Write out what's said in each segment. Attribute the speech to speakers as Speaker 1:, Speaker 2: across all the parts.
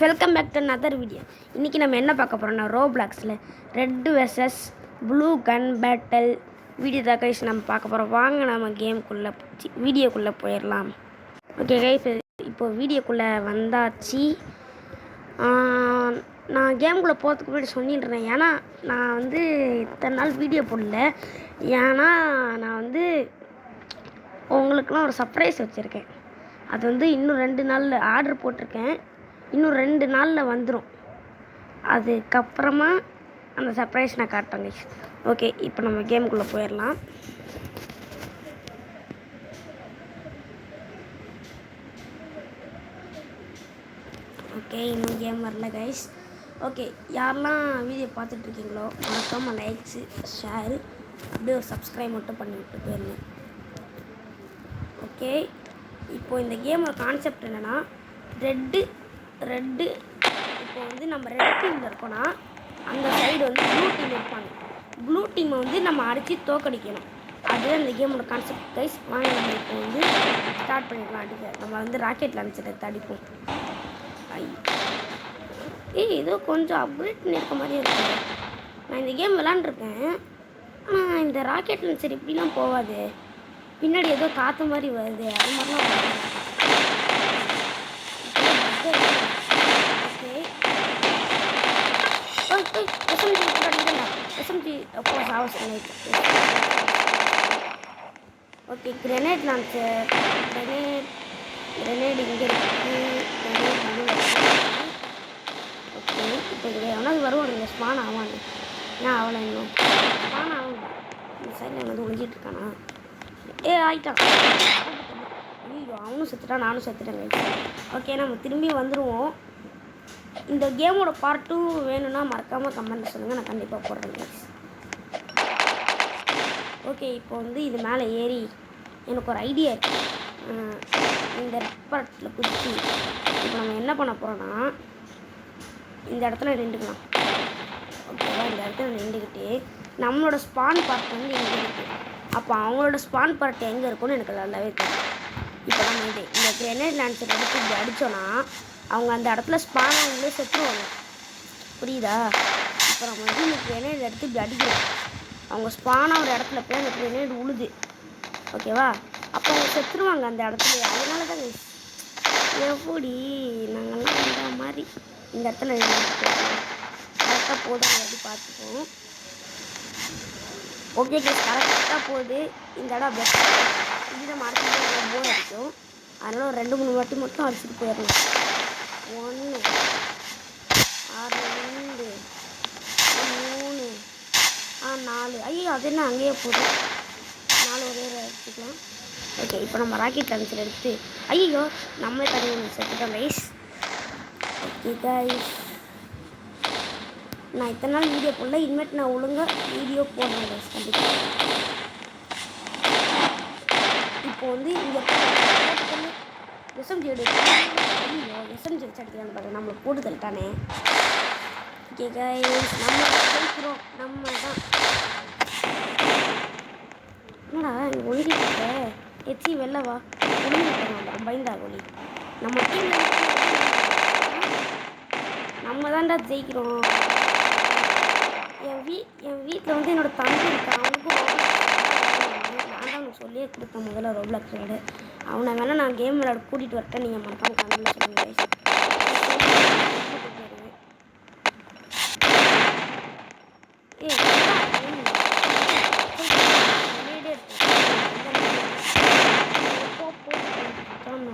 Speaker 1: Welcome back to another video. இன்றைக்கி நம்ம என்ன பார்க்க போகிறோம்னா ரோப்ளாக்ஸில் red versus blue gun battle video தான் கைஸ் நம்ம பார்க்க போகிறோம். வாங்க நம்ம வீடியோக்குள்ளே போயிடலாம். ஓகே கைஸ், இப்போ வீடியோக்குள்ளே வந்தாச்சு. நான் கேமுக்குள்ளே போகிறதுக்கு முன்னாடி சொல்லிடுறேன். ஏன்னா நான் வந்து இத்தனை நாள் வீடியோ போடல. ஏன்னா நான் வந்து உங்களுக்குலாம் ஒரு சர்ப்ரைஸ் வச்சுருக்கேன். அது வந்து இன்னும் 2 நாளில் ஆர்டர் போட்டிருக்கேன். இன்னும் 2 நாளில் வந்துடும். அதுக்கப்புறமா அந்த சர்ப்ரைஸ் நான் காட்டுறேங்க. ஓகே, இப்போ நம்ம கேமுக்குள்ளே போயிடலாம். ஓகே, இன்னும் கேம் வரல கைஸ். ஓகே, யாரெல்லாம் வீடியோ பார்த்துட்ருக்கீங்களோ மறக்காமல் லைக்ஸு ஷேரு அப்படியே ஒரு சப்ஸ்கிரைப் மட்டும் பண்ணி விட்டு போயிருங்க. ஓகே, இப்போது இந்த கேமோட கான்செப்ட் என்னென்னா ரெட்டு இப்போ வந்து நம்ம ரெட் டீமில் இருக்கோன்னா அந்த சைடு வந்து ப்ளூ டீம் இருப்பாங்க. ப்ளூ டீமை வந்து நம்ம அடித்து தோக்கடிக்கணும். அதுதான் இந்த கேமோட கான்செப்ட் கைஸ். வாங்க நம்ம இப்போ வந்து ஸ்டார்ட் பண்ணிக்கலாம். அடிக்க நம்ம வந்து ராக்கெட் லான்ச்சர் எடுத்து அடிப்போம். ஏதோ கொஞ்சம் அப்கிரேட் பண்ணியிருக்க மாதிரியே இருக்குது. நான் இந்த கேம் விளாண்டுருக்கேன். ஆனால் இந்த ராக்கெட் லான்ச்சர் இப்படிலாம் போகாது. பின்னாடி ஏதோ காற்று மாதிரி வருது. அது மாதிரிலாம் ஓகே, கிரெனேட் லான்ச்சர் கிரெனேட் இங்கே இருக்குது. ஓகே, இப்போ இங்கே எவனாவது வருவானுங்க ஸ்பான் ஆவானு. ஏன் அவளை இன்னும் ஸ்பான் ஆகும். இந்த சைடில் வந்து ஒழிஞ்சிட்டு இருக்கானா? ஆயிட்டான். ஐயோ, அவனும் செத்துட்டான், நானும் செத்துட்டேங்க. ஓகே, நம்ம திரும்பி வந்துடுவோம். இந்த கேமோட பார்ட் 2 வேணும்னா மறக்காமல் கமெண்ட் சொல்லுங்கள், நான் கண்டிப்பாக போடுறேன். ஓகே, இப்போ வந்து இது மேலே ஏறி எனக்கு ஒரு ஐடியா இருக்குது. இந்த ரெட் குதிச்சு இப்போ நம்ம என்ன பண்ண போகிறோன்னா இந்த இடத்துல நின்றுக்கலாம். ஓகேவா? இந்த இடத்துல நின்றுக்கிட்டு நம்மளோட ஸ்பான் பார்ட் வந்து எங்கே இருக்குது, அப்போ அவங்களோட ஸ்பான் பார்ட் எங்கே இருக்குன்னு எனக்கு நல்லாவே தெரியும். இப்போ நம்ம இந்த கிரெனேட் லான்ச்சர் எடுத்து இப்படி அடித்தோன்னா அவங்க அந்த இடத்துல ஸ்பான் அவங்களே செத்துருவாங்க. புரியுதா? இப்போ நம்ம வந்து இந்த கிரெனேட் எடுத்து இப்படி அடிக்கிறோம். அவங்க ஸ்பானாக ஒரு இடத்துல போய் அந்த கிரெனேட் உழுது. ஓகேவா? அப்போ அவங்க செத்துருவாங்க அந்த இடத்துல. அதனால தான் எப்படி நாங்கள்லாம் இந்த மாதிரி இந்த இடத்துல கரெக்டாக போதும் அப்படி பார்த்துப்போம். ஓகே கேஸ், கரெக்டாக போகுது. இந்த இடம் பெஸ்ட். இது நம்ம அடிச்சுட்டு போர் அடிக்கும். அதனால் ஒரு 2-3 வாட்டி மட்டும் அடிச்சுட்டு போயிடணும். 1 2 3 4. ஐயோ, அது என்ன அங்கேயே போதும். 4 ஒரே எடுத்துக்கலாம். ஓகே, இப்போ நம்ம ராக்கெட் லான்ச்சர் எடுத்து ஐயோ நம்மளே தண்ணி செத்துட்டோம் கைஸ். ஓகே கைஸ், நான் இத்தனை நாள் வீடியோ போடல. இனிமேட்டு நான் ஒழுங்காக வீடியோ போடுறேன் கைஸ் கண்டிப்பாக. இப்போ வந்து இங்கே எஸ்எம்ஜி எடுத்து ஐயோ எஸ்எம்ஜி வச்சு அடிக்கிறான்னு பாருங்க. நம்மளை போட்டு தள்ளிட்டானே. ஓகே கைஸ், நம்ம ஜெயிக்கிறோம். நம்ம தான் என்னடா இங்கே ஒழுங்கிட்டு எச்சி வெளிலவா ஒழுங்கிட்டு பயந்தா ஒளி. நம்ம டீமில் நம்ம தான்டா ஜெயிக்கிறோம். என் வீட்டில் வந்து என்னோடய தம்பி இருக்கான். அவனுக்கும் நான் தான் அவனுக்கு சொல்லியே கொடுத்தேன் முதல்ல ரோப்ளாக்ஸ் விளையாடு. அவனை வேணால் நான் கேம் விளையாட கூட்டிகிட்டு வரட்டேன். நீங்கள் மறக்காம கமெண்ட்ல சொல்லுங்கள்.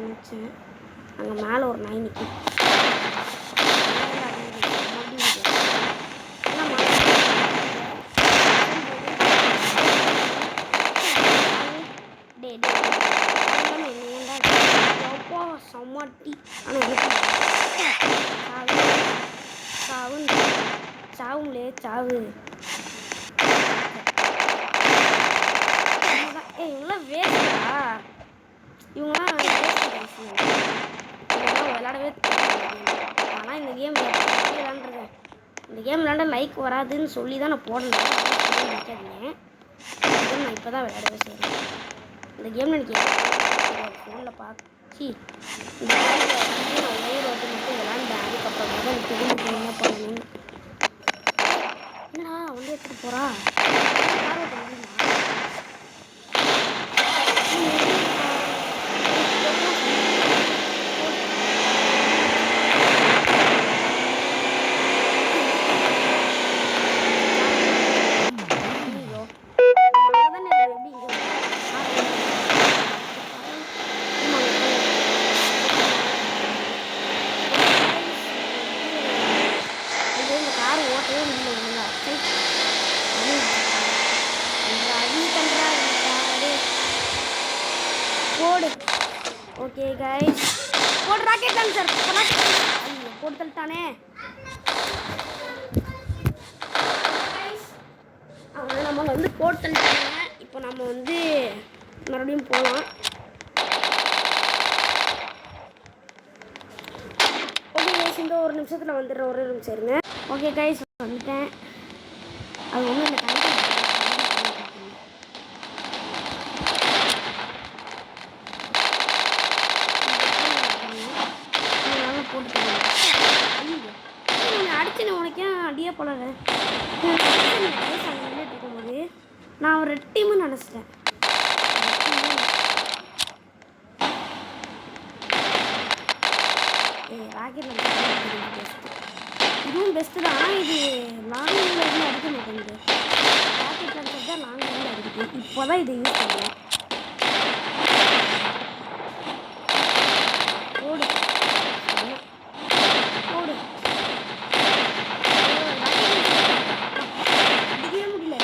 Speaker 1: நினச்சேன் அங்கே மேலே ஒரு நாய் நிற்கி சமாட்டி. ஆனால் சாவுங்களே சாவு. இவங்களாம் வேஸ்டா? இவங்களாம் விளையாடவே. ஆனால் இந்த கேம் விளையாண்டுருக்கேன். இந்த கேம் விளையாண்ட லைக் வராதுன்னு சொல்லி தான் நான் போடல. நினைக்காதீங்க, நான் இப்போ தான் விளையாடவே செய்கிறேன். இந்த கேம் எனக்கு ஃபோனில் பார்த்து இந்த கேமில் வந்து நான் ஒரே ஒரு வாட்டி மட்டும் விளையாண்டேன். அதுக்கப்புறம் எனக்கு தெரிஞ்சு என்ன பண்ணணும். என்னடா வண்டி எடுத்துகிட்டு போகிறா கார் ஓட்ட முடியுமா? ஓகே கைஸ் போடு ராக்கெட் லான்ச்சர் போட்டு தள்ளிட்டானே. அவனை நம்ம வந்து போட்டு தள்ளிட்டாங்க. இப்போ நம்ம வந்து மறுபடியும் போகலாம். ஓகே கைஸ் இந்த ஒரு நிமிஷத்தில் வந்துடுறேன். ஒரு நிமிஷம் இருங்க. ஓகே கைஸ் வந்துட்டேன். அது ஒன்றும் இல்லை அடியே போலவே இருக்கும்போது நான் ஒரு டீமு நினச்சிட்டேன். ராக்கெட் இதுவும் பெஸ்ட்டு தான். இது லாங்கில் இருந்து அடிக்க மாட்டேங்குது. ராக்கெட் லான்ச்சர் தான் லாங்கில் இருந்து அடிக்குது. இப்போ தான் இதை யூஸ் பண்ணுவேன். ஓடு ஓடு அடிக்கவே முடியல.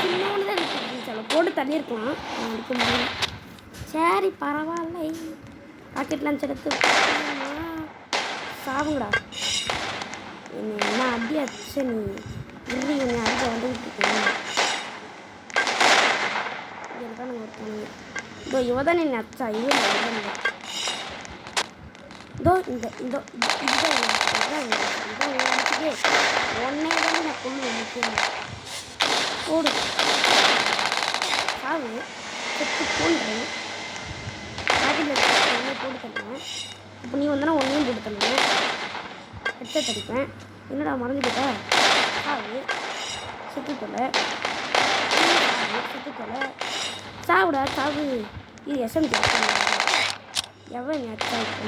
Speaker 1: சின்னோன்னு தான் எனக்கு இருந்துச்சு. போட்டு தண்ணி இருக்கலாம் அடிக்க முடியும். சரி பரவாயில்ல. ராக்கெட் லான்ச் எடுத்து சாவுங்கடா. என்ன அடி அடிச்ச நீ இல்லை என்னை அடிக்க வந்துக்கிட்டு இருக்கேன். இதுதான் நாங்கள் ஒருத்தவங்க இதோ இவதான் என்னை அச்சா இது இதோ இந்த இதோ இதுதான் அடிச்சுக்கே ஒன்னே தான் நான் கொண்டு முக்கியம். ஓடு சாவு செத்து போன்றேன். ராக்கெட் போட்டு தருவேன். இப்போ நீ வந்தனா ஒன்றையும் போட்டு தருவேன். ஹெட்செட் அடிப்பேன். என்னடா மறந்து போட்ட சாவு செத்து தொலை செத்து தொலை சாவுடா சாவு. இது எஸ்எம் எவன் நீ அடிச்சா இப்போ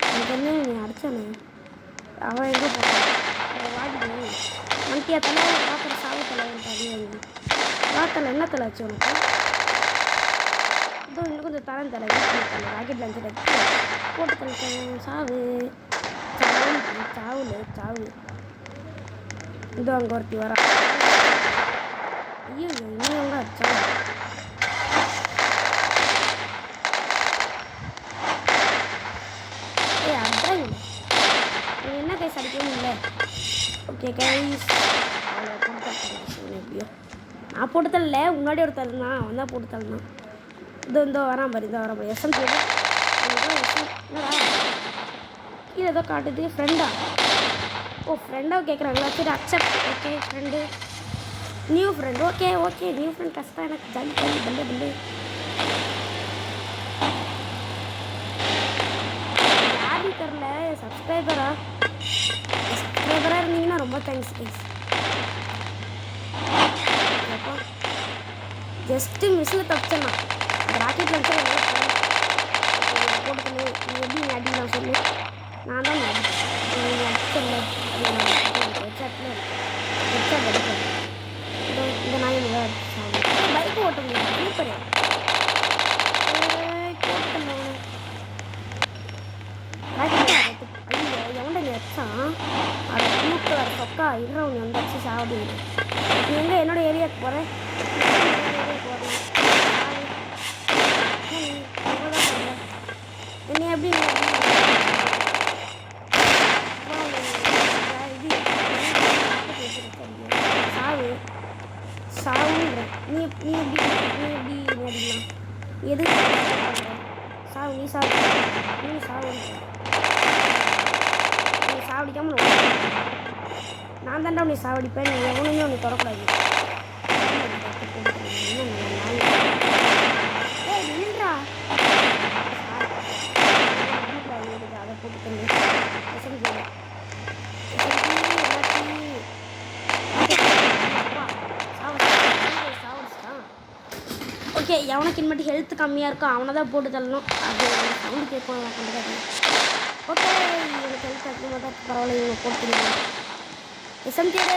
Speaker 1: எனக்கு என்ன நீ அடிச்சானே அவன் எங்கே போகிறான்? அவன் வாடினு மண்டியா தலை பார்க்குற சாவு தலைவன்ட்டு அதிகம் வாத்தலை என்ன தலை ஆச்சு உனக்கு? இதோ இன்னும் கொஞ்சம் தரம் தலை வீட்டில் தலை ராக்கெட் லான்ச்சர் எடுத்து போட்டு தலை சாவு சாவுல சாவு. இதோ அங்கே ஒருத்தி வரா. ஐயோ இன்னும் எங்க அச்சா அதான் என்ன கைஸ் அடிக்கணும் இல்லை. ஓகே கைஸ் அவ்வளோ போட்டு தரேன். எப்படியோ நான் போட்டு தரல முன்னாடி ஒரு தரேன்னா அவன் தான் போட்டு தரணும். இதோ வரான் பாரு இதோ வரான் பாரு எஸ்எம் என்னடா கீழே ஏதோ காட்டுது ஃப்ரெண்டா. ஓ ஃப்ரெண்டாக கேட்குறாங்களா? சரி accept. Okay friend new friend. Okay okay new friend கஷ்டம் எனக்கு ஜாலி ஜாலி பல்லே பல்லே. யாரும் தெரில சப்ஸ்கிரைபராக இருந்தீங்கன்னா ரொம்ப தேங்க்ஸ் ப்ளீஸ். ஜஸ்ட்டு மிஸ்ஸில் தப்பிச்சேன்னா அந்த ராக்கெட் லான்ச்சர் போட்டு நீ எப்படி நீ அடிக்கலாம் சொல்லு. நான் தான் அடிச்சல ஹெட்செட் அடிப்பேன். இந்த நாய் பைக்கு ஓட்ட முடியாது சூப்பர் போட்டு ஐயோ எவன்டா நீ வச்சான் அதை கூப்பிட்டு வர சொக்கா இருக்கிறவங்க வந்து வச்சு சாப்பிடு. நீ எங்கே என்னோட ஏரியாவுக்கு போகிறேன் என்ன எப்படி சாவு சாவுன்ற நீ நீ எப்படி நடிக்கலாம் எது சாவு நீ சாவு நீ சாவுன்ற நீ சாவடிக்காமல் நான் தாண்டா உன்னை சாவடிப்பேன். நீ எவனுமே உன்னை தொடக்கூடாது. எவனுக்கு இனிமேட்டு ஹெல்த் கம்மியாக இருக்கோ அவனை தான் போட்டு தள்ளணும். அது சவுண்டு கேட்கும் கண்டுக்காது. ஓகே எனக்கு ஹெல்த் அதிகமாக தான் பரவாயில்ல இவங்க போட்டு எஸ்எம்ஜியோட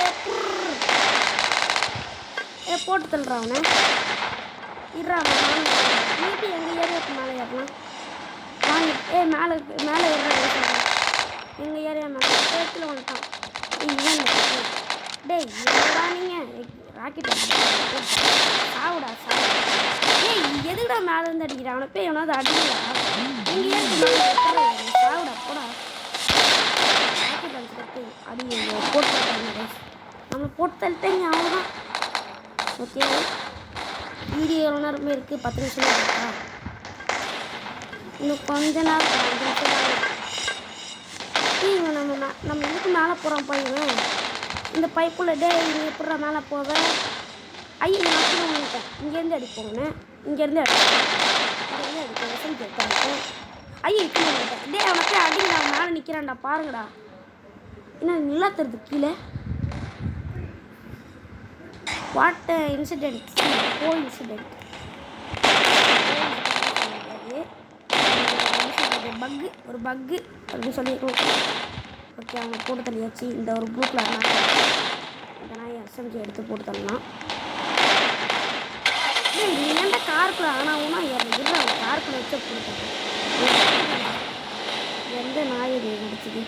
Speaker 1: போட்டு தள்ளுறான் அவனை. இறான் மீட்டு எங்கள் ஏரியாவுக்கு மேலே ஏறலாம் வாங்கி மேலே மேலே ஏறுறாங்க எங்கள் ஏரியா மேலே பேக்கில் வந்துட்டான். இவன் டேய் என்னடா நீங்கள் ராக்கெட் சாவுடா சாவு. ஏய் எதுக்குடா மேலே இருந்து அடிக்கிறா அவனை போய் எவனாவது அடிக்கிறா எங்கள் ஏரியா சாவுடா போடா ராக்கெட் அடிச்சுட்டு அடி போட்டு தள்ளிட்டாங்க நம்மளை போட்டு தள்ளிட்டாங்க அவ்வளோதான். ஓகே வீடியோ எவ்வளோ நேரமே இருக்குது 10 நிமிஷம் இருக்கா இன்னும் கொஞ்ச நேரம் 5 நிமிஷம் இவன் நம்ம இதுக்கு மேலே போகிறோம் பையன் இந்த பைப்புள்ள டே இங்கே எப்படா மேலே போவ ஐயோ நான் பண்ணிட்டேன் இங்கேருந்து அடிப்போங்கண்ணே இங்கேருந்து அடிப்போம் எஸ்எம்ஜி எடுத்தாங்க ஐயோ இப்போ பண்ணிட்டேன் டே அவனுக்கு அடி நான் மேலே நிற்கிறான்டா பாருங்கடா என்ன நிலத்துறது கீழே வாட் இன்சிடென்ட் இன்சிடென்ட் பக்கு ஒரு பக்கு அப்படின்னு சொல்லிடுவோம். ஓகே அவங்க போட்டு தள்ளியாச்சு. இந்த ஒரு ப்ளூ கலர் இதெல்லாம் எஸ்எம்ஜி எடுத்து போட்டு தள்ளலாம். ஏன்டா காருக்குள்ள ஆனால் ஊனா இருந்துட்டு அவங்க காருக்குள்ள வச்சு கொடுத்தாங்க. எந்த நாய் இது முடிச்சுது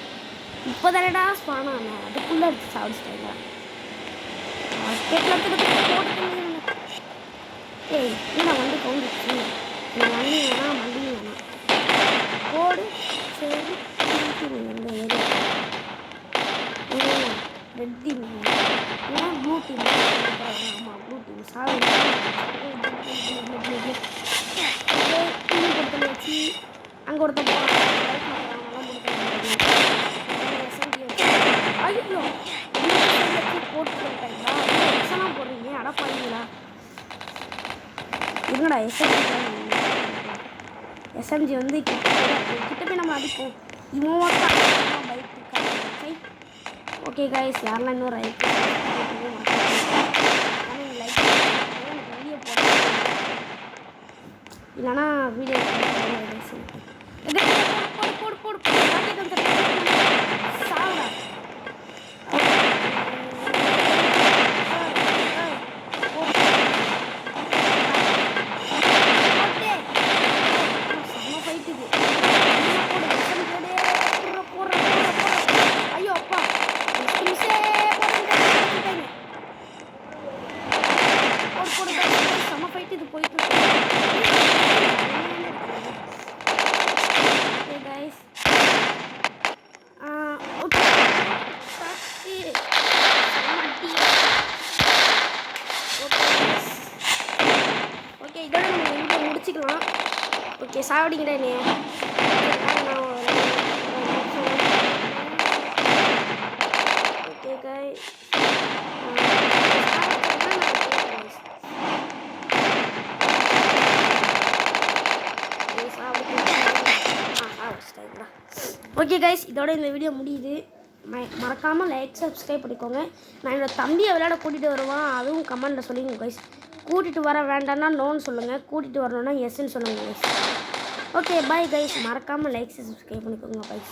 Speaker 1: இப்போ தானடா ஸ்பானான அதுக்குள்ளே எடுத்து சாப்பிடுச்சிட்டாங்க. போட்டு ஏய் நான் வந்து கவுந்துச்சு நீ வண்டி வேணாம் வண்டி வேணாம் போடு சரி எந்த ஏரியா ரெட் டீம் ஏன் ப்ளூ டீம் ஆமாம் ப்ளூ டீம் சாவி கொடுத்து வச்சு அங்கே ஒருத்த ஐயோ போட்டு போடுறீங்க அடப்பாங்களா இருங்கடா எஸ்எம்ஜி வந்து கிட்ட போய் நம்ம அடிப்போம் இவன் பைக். ஓகே கைஸ் யாரெல்லாம் இன்னொரு லைக் வீடியோ போட இல்லைனா வீடியோ போடு போடு சாவுடா ஓகே சாவடிங்கடா நீ ஓகே கைஸ் ஓகே கைஸ் இதோட இந்த வீடியோ முடியுது. மறக்காமல் லைக் சப்ஸ்கிரைப் பண்ணிக்கோங்க. நான் என்னோடய தம்பியை விளையாட கூட்டிகிட்டு வருவான் அதுவும் கமெண்டில் சொல்லிங்க கைஸ். கூட்டிகிட்டு வர வேண்டாம்னா நோன்னு சொல்லுங்கள் கூட்டிகிட்டு வரணுன்னா எஸ்ன்னு சொல்லுங்கள் கைஸ். ஓகே பாய் கைஸ் மறக்காமல் லைக் சப்ஸ்கிரைப் பண்ணிக்கோங்க கைஸ்.